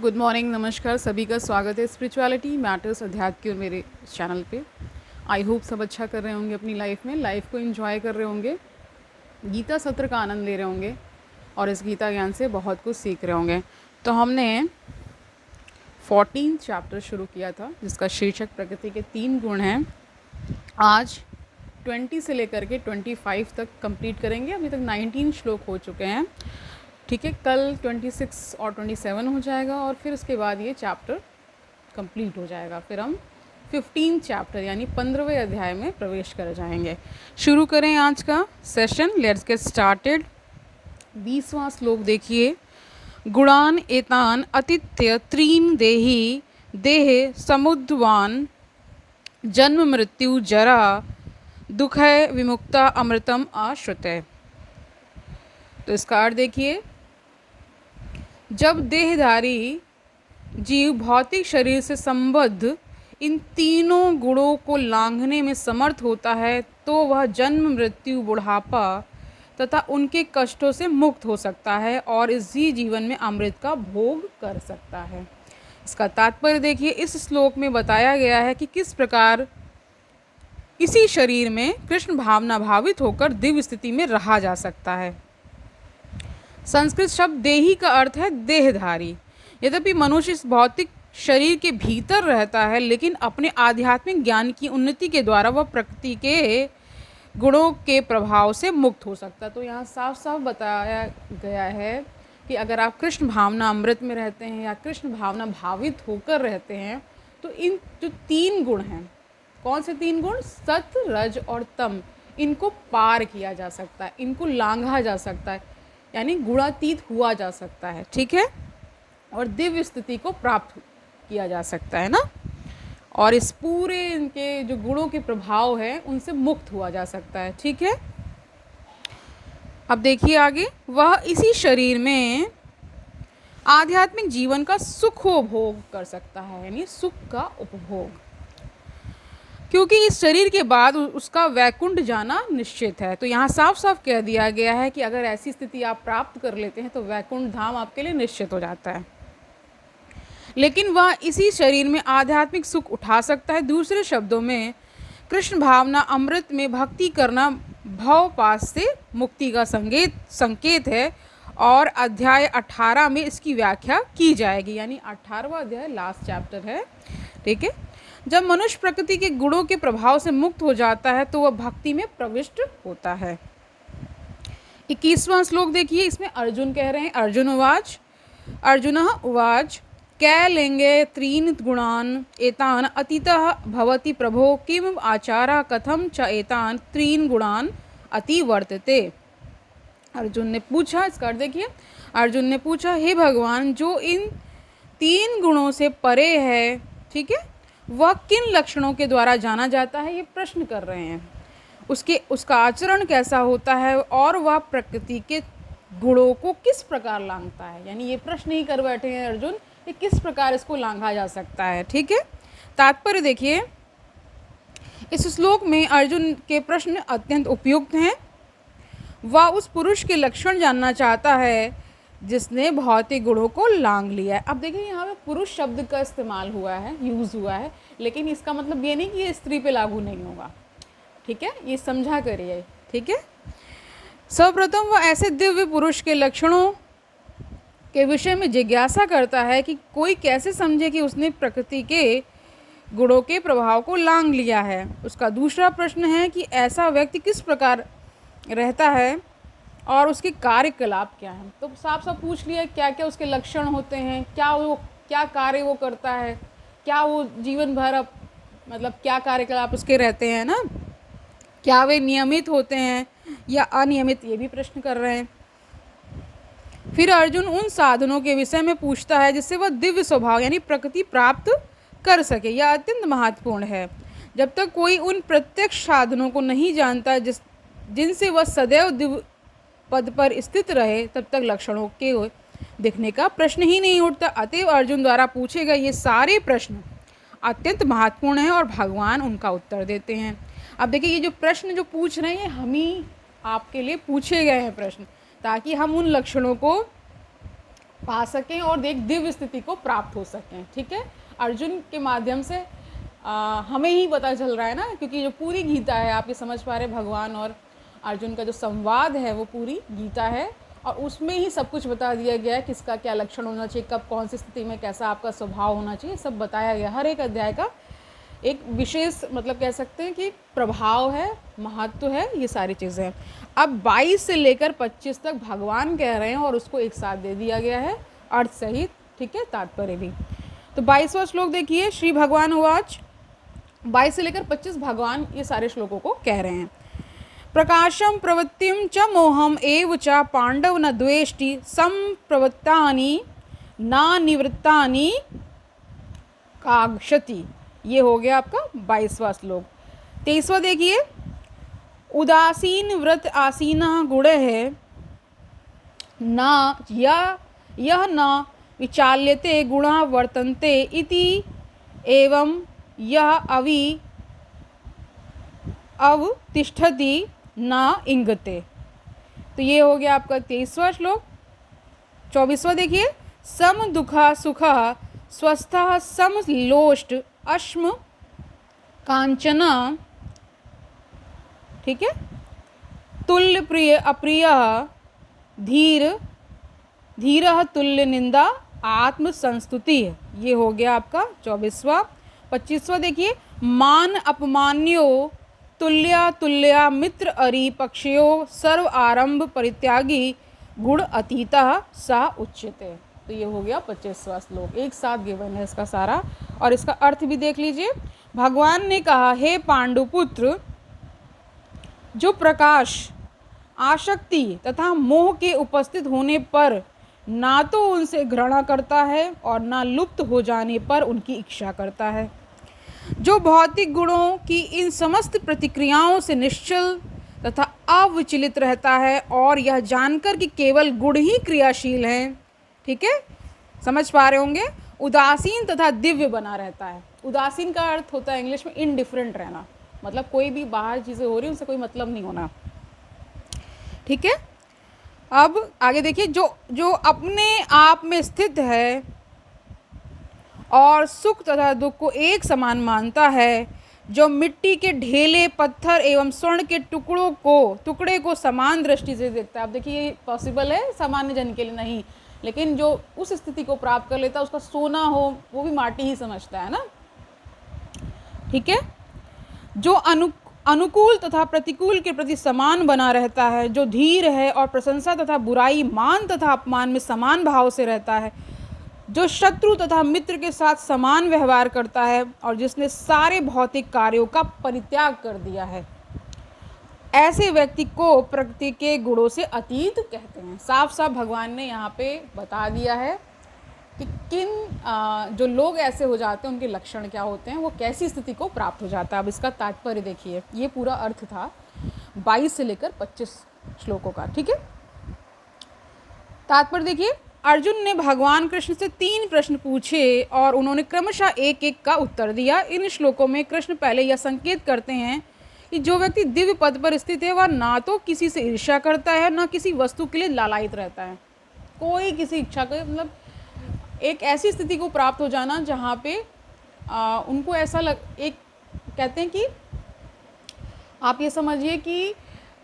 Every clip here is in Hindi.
गुड मॉर्निंग, नमस्कार, सभी का स्वागत है स्पिरिचुअलिटी मैटर्स अध्यात्म के मेरे चैनल पे। आई होप सब अच्छा कर रहे होंगे अपनी लाइफ में, लाइफ को एंजॉय कर रहे होंगे, गीता सत्र का आनंद ले रहे होंगे और इस गीता ज्ञान से बहुत कुछ सीख रहे होंगे। तो हमने 14 चैप्टर शुरू किया था जिसका शीर्षक प्रकृति के 3 गुण हैं। आज 20 से लेकर के 25 तक कंप्लीट करेंगे। अभी तक 19 श्लोक हो चुके हैं, ठीक है। कल 26 और 27 हो जाएगा और फिर उसके बाद ये चैप्टर कंप्लीट हो जाएगा। फिर हम 15 चैप्टर यानी 15वें अध्याय में प्रवेश कर जाएंगे। शुरू करें आज का सेशन। Let's get started. 20वां श्लोक देखिए। गुणान एतान अतिथ्य त्रीन देहि देह समुद्वान जन्म मृत्यु जरा दुखय विमुक्ता अमृतम आश्रुते। तो इसका अर्थ देखिए, जब देहधारी जीव भौतिक शरीर से संबद्ध इन तीनों गुणों को लांघने में समर्थ होता है तो वह जन्म मृत्यु बुढ़ापा तथा उनके कष्टों से मुक्त हो सकता है और इस जीवन में अमृत का भोग कर सकता है। इसका तात्पर्य देखिए, इस श्लोक में बताया गया है कि किस प्रकार इसी शरीर में कृष्ण भावना भावित होकर दिव्य स्थिति में रहा जा सकता है। संस्कृत शब्द देही का अर्थ है देहधारी। यद्यपि मनुष्य इस भौतिक शरीर के भीतर रहता है, लेकिन अपने आध्यात्मिक ज्ञान की उन्नति के द्वारा वह प्रकृति के गुणों के प्रभाव से मुक्त हो सकता है। तो यहाँ साफ साफ बताया गया है कि अगर आप कृष्ण भावना अमृत में रहते हैं या कृष्ण भावना भावित होकर रहते हैं तो इन जो 3 गुण हैं, कौन से 3 गुण? सत्व, रज और तम, इनको पार किया जा सकता है, इनको लांघा जा सकता है, यानी गुणातीत हुआ जा सकता है, ठीक है। और दिव्य स्थिति को प्राप्त किया जा सकता है ना। और इस पूरे इनके जो गुणों के प्रभाव है उनसे मुक्त हुआ जा सकता है, ठीक है। अब देखिए आगे, वह इसी शरीर में आध्यात्मिक जीवन का सुखोपभोग कर सकता है, यानी सुख का उपभोग, क्योंकि इस शरीर के बाद उसका वैकुंठ जाना निश्चित है। तो यहाँ साफ साफ कह दिया गया है कि अगर ऐसी स्थिति आप प्राप्त कर लेते हैं तो वैकुंठ धाम आपके लिए निश्चित हो जाता है। लेकिन वह इसी शरीर में आध्यात्मिक सुख उठा सकता है। दूसरे शब्दों में कृष्ण भावना अमृत में भक्ति करना भवपाश से मुक्ति का संकेत है और अध्याय 18 में इसकी व्याख्या की जाएगी, यानी 18वां अध्याय लास्ट चैप्टर है, ठीक है। जब मनुष्य प्रकृति के गुणों के प्रभाव से मुक्त हो जाता है तो वह भक्ति में प्रविष्ट होता है। 21वां श्लोक देखिए, इसमें अर्जुन कह रहे हैं। अर्जुनः उवाच कैलेंगे त्रीन गुणान एतान अतीतः भवति प्रभो किम आचारा कथम च एतान त्रीन गुणान अतिवर्तते। अर्जुन ने पूछा, इसका अर्थ देखिए, अर्जुन ने पूछा, हे भगवान, जो इन 3 गुणों से परे है, ठीक है, वह किन लक्षणों के द्वारा जाना जाता है, ये प्रश्न कर रहे हैं। उसका आचरण कैसा होता है और वह प्रकृति के गुणों को किस प्रकार लांघता है, यानी ये प्रश्न ही कर बैठे हैं अर्जुन कि किस प्रकार इसको लांघा जा सकता है, ठीक है। तात्पर्य देखिए, इस श्लोक में अर्जुन के प्रश्न अत्यंत उपयुक्त हैं। वह उस पुरुष के लक्षण जानना चाहता है जिसने भौतिक गुणों को लांघ लिया है। अब देखिए, यहाँ पे पुरुष शब्द का इस्तेमाल हुआ है, यूज़ हुआ है, लेकिन इसका मतलब ये नहीं कि ये स्त्री पे लागू नहीं होगा, ठीक है, ये समझा करिए, ठीक है। सर्वप्रथम वह ऐसे दिव्य पुरुष के लक्षणों के विषय में जिज्ञासा करता है कि कोई कैसे समझे कि उसने प्रकृति के गुणों के प्रभाव को लांघ लिया है। उसका दूसरा प्रश्न है कि ऐसा व्यक्ति किस प्रकार रहता है और उसके कार्यकलाप क्या हैं। तो साफ साफ पूछ लिया क्या क्या उसके लक्षण होते हैं, क्या कार्य वो करता है, क्या वो जीवन भर मतलब क्या कार्यकलाप उसके रहते हैं ना, क्या वे नियमित होते हैं या अनियमित, ये भी प्रश्न कर रहे हैं। फिर अर्जुन उन साधनों के विषय में पूछता है जिससे वह दिव्य स्वभाव यानी प्रकृति प्राप्त कर सके। यह अत्यंत महत्वपूर्ण है। जब तक कोई उन प्रत्यक्ष साधनों को नहीं जानता जिनसे वह सदैव दिव्य पद पर स्थित रहे, तब तक लक्षणों के दिखने का प्रश्न ही नहीं उठता। अतएव अर्जुन द्वारा पूछे गए ये सारे प्रश्न अत्यंत महत्वपूर्ण हैं और भगवान उनका उत्तर देते हैं। अब देखिए, ये जो प्रश्न जो पूछ रहे हैं हम ही आपके लिए पूछे गए हैं प्रश्न, ताकि हम उन लक्षणों को पा सकें और एक दिव्य स्थिति को प्राप्त हो सकें। ठीक है, अर्जुन के माध्यम से हमें ही पता चल रहा है ना, क्योंकि जो पूरी गीता है आप ये समझ पा रहे, भगवान और अर्जुन का जो संवाद है वो पूरी गीता है, और उसमें ही सब कुछ बता दिया गया है, किसका क्या लक्षण होना चाहिए, कब कौन सी स्थिति में कैसा आपका स्वभाव होना चाहिए, सब बताया गया। हर एक अध्याय का एक विशेष मतलब कह सकते हैं कि प्रभाव है, महत्व है, ये सारी चीज़ें हैं। अब 22 से लेकर 25 तक भगवान कह रहे हैं और उसको एक साथ दे दिया गया है अर्थ सहित। ठीक है, तात्पर्य भी। तो 22वां श्लोक देखिए, श्री भगवान उवाच। 22 से लेकर 25 भगवान ये सारे श्लोकों को कह रहे हैं। प्रकाशम प्रवृत्तिम च मोहम एव च पांडव न द्वेष्टि संप्रवृत्तानि न निवृत्तानि काक्षति। ये हो गया आपका 22वां श्लोक। 23वां देखिए, उदासीन व्रत आसीना गुण है न यह न विचाल्यते गुणा वर्तन्ते इति एवं यह अवतिष्ठति न इंगते। तो ये हो गया आपका 23वां श्लोक। 24वां देखिए, सम दुखा सुखा स्वस्थ समलोष्ट अश्म कांचना। ठीक है, तुल्य प्रिय अप्रिय धीर तुल्य निंदा आत्म संस्तुति। ये हो गया आपका 24वां। 25वां देखिए, मान अपमान्यो तुल्या तुल्या मित्र अरि पक्षयो सर्व आरंभ परित्यागी गुण अतीता सा उच्यते। तो ये हो गया 25वां श्लोक। एक साथ गिवन है इसका सारा, और इसका अर्थ भी देख लीजिए। भगवान ने कहा, हे पांडुपुत्र, जो प्रकाश आसक्ति तथा मोह के उपस्थित होने पर ना तो उनसे घृणा करता है और ना लुप्त हो जाने पर उनकी इच्छा करता है, जो भौतिक गुणों की इन समस्त प्रतिक्रियाओं से निश्चल तथा अविचलित रहता है और यह जानकर कि केवल गुण ही क्रियाशील हैं। ठीक है, समझ पा रहे होंगे। उदासीन तथा दिव्य बना रहता है। उदासीन का अर्थ होता है इंग्लिश में इनडिफरेंट रहना, मतलब कोई भी बाहर चीज़ें हो रही उनसे कोई मतलब नहीं होना। ठीक है, अब आगे देखिए, जो अपने आप में स्थित है और सुख तथा दुख को एक समान मानता है, जो मिट्टी के ढेले पत्थर एवं स्वर्ण के टुकड़े को समान दृष्टि से देखता है। अब देखिए, ये पॉसिबल है सामान्य जन के लिए नहीं, लेकिन जो उस स्थिति को प्राप्त कर लेता है, उसका सोना हो वो भी माटी ही समझता है ना। ठीक है, जो अनुकूल तथा प्रतिकूल के प्रति समान बना रहता है, जो धीर है और प्रशंसा तथा बुराई, मान तथा अपमान में समान भाव से रहता है, जो शत्रु तथा मित्र के साथ समान व्यवहार करता है और जिसने सारे भौतिक कार्यों का परित्याग कर दिया है, ऐसे व्यक्ति को प्रकृति के गुणों से अतीत कहते हैं। साफ साफ भगवान ने यहाँ पे बता दिया है कि किन जो लोग ऐसे हो जाते हैं उनके लक्षण क्या होते हैं, वो कैसी स्थिति को प्राप्त हो जाता है। अब इसका तात्पर्य देखिए, ये पूरा अर्थ था 22 से लेकर 25 श्लोकों का। ठीक है, तात्पर्य देखिए, अर्जुन ने भगवान कृष्ण से 3 प्रश्न पूछे और उन्होंने क्रमशः एक एक का उत्तर दिया। इन श्लोकों में कृष्ण पहले यह संकेत करते हैं कि जो व्यक्ति दिव्य पद पर स्थित है वह ना तो किसी से ईर्ष्या करता है, ना किसी वस्तु के लिए लालायित रहता है। कोई किसी इच्छा का मतलब एक ऐसी स्थिति को प्राप्त हो जाना जहाँ पे उनको ऐसा एक कहते हैं कि आप ये समझिए कि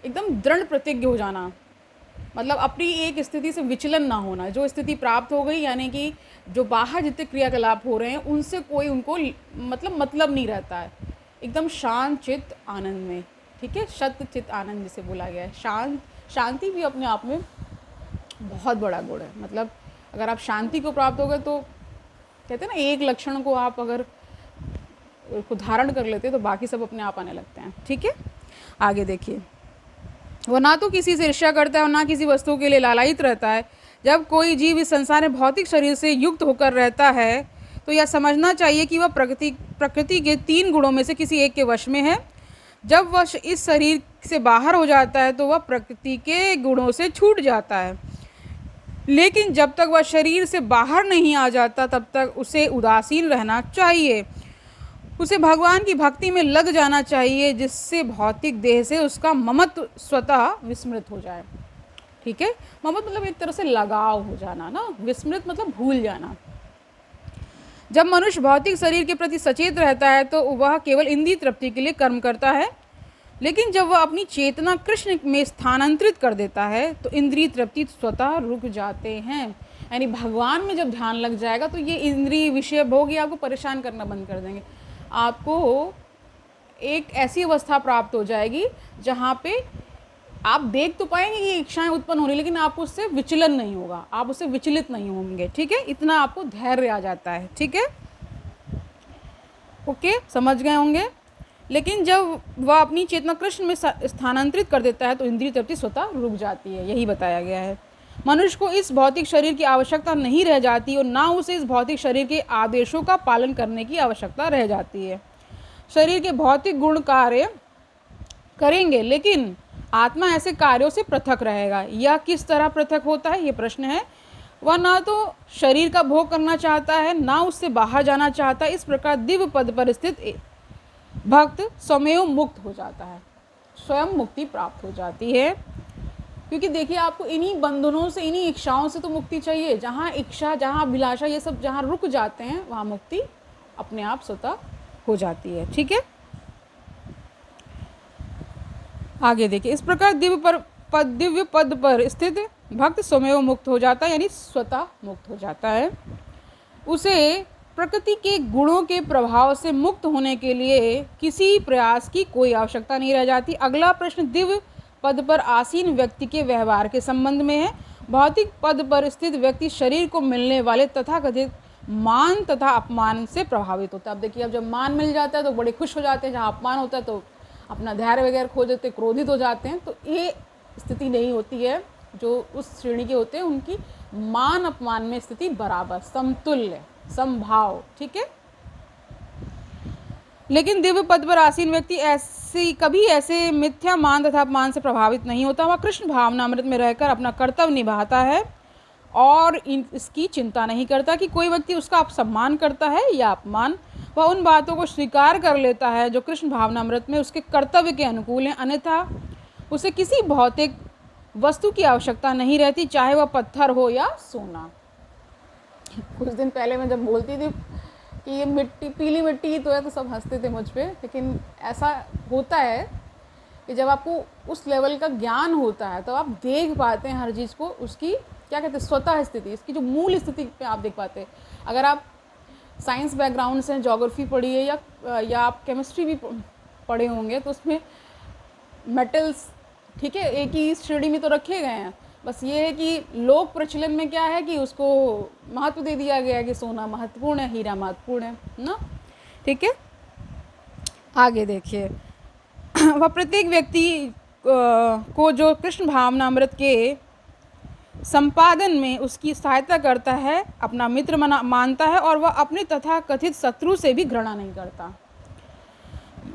एकदम दृढ़ प्रतिज्ञ हो जाना, मतलब अपनी एक स्थिति से विचलन ना होना। जो स्थिति प्राप्त हो गई, यानी कि जो बाहर जितने क्रियाकलाप हो रहे हैं उनसे कोई उनको मतलब नहीं रहता है, एकदम शांत चित्त आनंद में। ठीक है, शत चित्त आनंद जिसे बोला गया है। शांति भी अपने आप में बहुत बड़ा गुण है। मतलब अगर आप शांति को प्राप्त हो गए तो कहते हैं ना, एक लक्षण को आप अगर को धारण कर लेते तो बाकी सब अपने आप आने लगते हैं। ठीक है, आगे देखिए, वह ना तो किसी से ईर्ष्या करता है और ना किसी वस्तु के लिए लालायित रहता है। जब कोई जीव इस संसार में भौतिक शरीर से युक्त होकर रहता है तो यह समझना चाहिए कि वह प्रकृति के 3 गुणों में से किसी एक के वश में है। जब वह इस शरीर से बाहर हो जाता है तो वह प्रकृति के गुणों से छूट जाता है, लेकिन जब तक वह शरीर से बाहर नहीं आ जाता तब तक उसे उदासीन रहना चाहिए। उसे भगवान की भक्ति में लग जाना चाहिए, जिससे भौतिक देह से उसका ममत्व स्वतः विस्मृत हो जाए। ठीक है। ममत्व मतलब एक तरह से लगाव हो जाना ना, विस्मृत मतलब भूल जाना। जब मनुष्य भौतिक शरीर के प्रति सचेत रहता है तो वह केवल इंद्रिय तृप्ति के लिए कर्म करता है, लेकिन जब वह अपनी चेतना कृष्ण में स्थानांतरित कर देता है तो इंद्रिय तृप्ति स्वतः रुक जाते हैं। यानी भगवान में जब ध्यान लग जाएगा तो ये इंद्रिय विषय भोग ही आपको परेशान करना बंद कर देंगे। आपको एक ऐसी अवस्था प्राप्त हो जाएगी जहाँ पे आप देख तो पाएंगे कि इच्छाएं उत्पन्न हो रही, लेकिन आपको उससे विचलन नहीं होगा, आप उससे विचलित नहीं होंगे, ठीक है। इतना आपको धैर्य आ जाता है, ठीक है, ओके, समझ गए होंगे। लेकिन जब वह अपनी चेतना कृष्ण में स्थानांतरित कर देता है तो इंद्रिय तृप्ति स्वतः रुक जाती है, यही बताया गया है। मनुष्य को इस भौतिक शरीर की आवश्यकता नहीं रह जाती और ना उसे इस भौतिक शरीर के आदेशों का पालन करने की आवश्यकता रह जाती है। शरीर के भौतिक गुण कार्य करेंगे, लेकिन आत्मा ऐसे कार्यों से पृथक रहेगा। यह किस तरह पृथक होता है, ये प्रश्न है। वह ना तो शरीर का भोग करना चाहता है, ना उससे बाहर जाना चाहता है। इस प्रकार दिव्य पद पर स्थित भक्त स्वयं मुक्त हो जाता है, स्वयं मुक्ति प्राप्त हो जाती है। क्योंकि देखिए, आपको इन्हीं बंधनों से, इन्हीं इच्छाओं से तो मुक्ति चाहिए। जहाँ इच्छा, जहाँ अभिलाषा, ये सब जहाँ रुक जाते हैं वहाँ मुक्ति अपने आप स्वतः हो जाती है, ठीक है। आगे देखिए, इस प्रकार दिव्य पद पर स्थित भक्त स्वयं मुक्त हो जाता है, यानी स्वतः मुक्त हो जाता है। उसे प्रकृति के गुणों के प्रभाव से मुक्त होने के लिए किसी प्रयास की कोई आवश्यकता नहीं रह जाती। अगला प्रश्न दिव्य पद पर आसीन व्यक्ति के व्यवहार के संबंध में है। भौतिक पद पर स्थित व्यक्ति शरीर को मिलने वाले तथाकथित मान तथा अपमान से प्रभावित होता है। अब देखिए, अब जब मान मिल जाता है तो बड़े खुश हो जाते हैं, जहाँ अपमान होता है तो अपना धैर्य वगैरह खो देते, क्रोधित हो जाते हैं। तो ये स्थिति नहीं होती है। जो उस श्रेणी के होते हैं उनकी मान अपमान में स्थिति बराबर, समतुल्य, समभाव, ठीक है। लेकिन दिव्य पद पर आसीन व्यक्ति कभी ऐसे मिथ्या मान तथा अपमान से प्रभावित नहीं होता। वह कृष्ण भावनामृत में रहकर अपना कर्तव्य निभाता है और इसकी चिंता नहीं करता कि कोई व्यक्ति उसका अपसम्मान करता है या अपमान। वह उन बातों को स्वीकार कर लेता है जो कृष्ण भावनामृत में उसके कर्तव्य के अनुकूल हैं, अन्यथा उसे किसी भौतिक वस्तु की आवश्यकता नहीं रहती, चाहे वह पत्थर हो या सोना। कुछ दिन पहले मैं जब बोलती थी कि ये मिट्टी, पीली मिट्टी ही तो है, तो सब हंसते थे मुझ पे। लेकिन ऐसा होता है कि जब आपको उस लेवल का ज्ञान होता है तो आप देख पाते हैं हर चीज़ को, उसकी क्या कहते हैं, स्वतः स्थिति, इसकी जो मूल स्थिति पे आप देख पाते हैं। अगर आप साइंस बैकग्राउंड से ज्योग्राफी पढ़ी है या आप केमिस्ट्री भी पढ़े होंगे तो उसमें मेटल्स, ठीक है, एक ही श्रेणी में तो रखे गए हैं। बस ये है कि लोक प्रचलन में क्या है कि उसको महत्व दे दिया गया है कि सोना महत्वपूर्ण है, हीरा महत्वपूर्ण है ना, ठीक है। आगे देखिए, वह प्रत्येक व्यक्ति को जो कृष्ण भावनामृत के संपादन में उसकी सहायता करता है, अपना मित्र मानता है और वह अपने तथा कथित शत्रु से भी घृणा नहीं करता।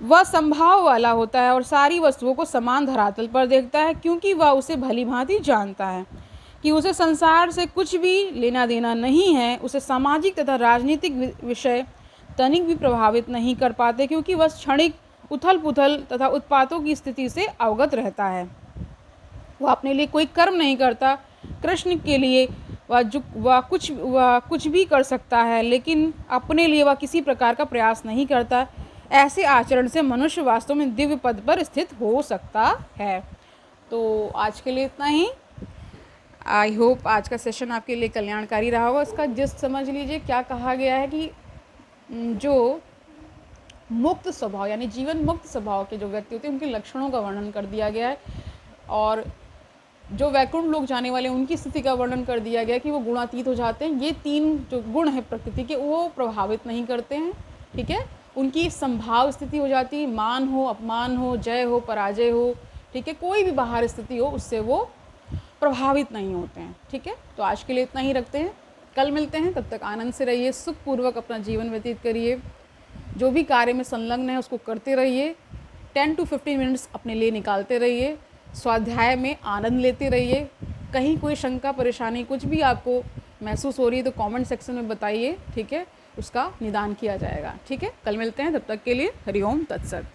वह संभाव वाला होता है और सारी वस्तुओं को समान धरातल पर देखता है, क्योंकि वह उसे भली भांति जानता है कि उसे संसार से कुछ भी लेना देना नहीं है। उसे सामाजिक तथा राजनीतिक विषय तनिक भी प्रभावित नहीं कर पाते, क्योंकि वह क्षणिक उथल पुथल तथा उत्पातों की स्थिति से अवगत रहता है। वह अपने लिए कोई कर्म नहीं करता। कृष्ण के लिए वह कुछ भी कर सकता है, लेकिन अपने लिए वह किसी प्रकार का प्रयास नहीं करता। ऐसे आचरण से मनुष्य वास्तव में दिव्य पद पर स्थित हो सकता है। तो आज के लिए इतना ही। आई होप आज का सेशन आपके लिए कल्याणकारी रहा होगा। इसका जिस्ट समझ लीजिए, क्या कहा गया है कि जो मुक्त स्वभाव यानी जीवन मुक्त स्वभाव के जो व्यक्ति होते हैं उनके लक्षणों का वर्णन कर दिया गया है, और जो वैकुंठ लोग जाने वाले उनकी स्थिति का वर्णन कर दिया गया कि वो गुणातीत हो जाते हैं। ये तीन जो गुण हैं प्रकृति के, वो प्रभावित नहीं करते हैं, ठीक है। उनकी संभाव स्थिति हो जाती है, मान हो, अपमान हो, जय हो, पराजय हो, ठीक है, कोई भी बाहर स्थिति हो उससे वो प्रभावित नहीं होते हैं, ठीक है। तो आज के लिए इतना ही रखते हैं, कल मिलते हैं। तब तक आनंद से रहिए, सुखपूर्वक अपना जीवन व्यतीत करिए, जो भी कार्य में संलग्न है उसको करते रहिए, 10 to 15 मिनट्स अपने लिए निकालते रहिए, स्वाध्याय में आनंद लेते रहिए। कहीं कोई शंका परेशानी कुछ भी आपको महसूस हो रही है तो कमेंट सेक्शन में बताइए, ठीक है, उसका निदान किया जाएगा, ठीक है। कल मिलते हैं, तब तक के लिए हरि ओम तत्सत।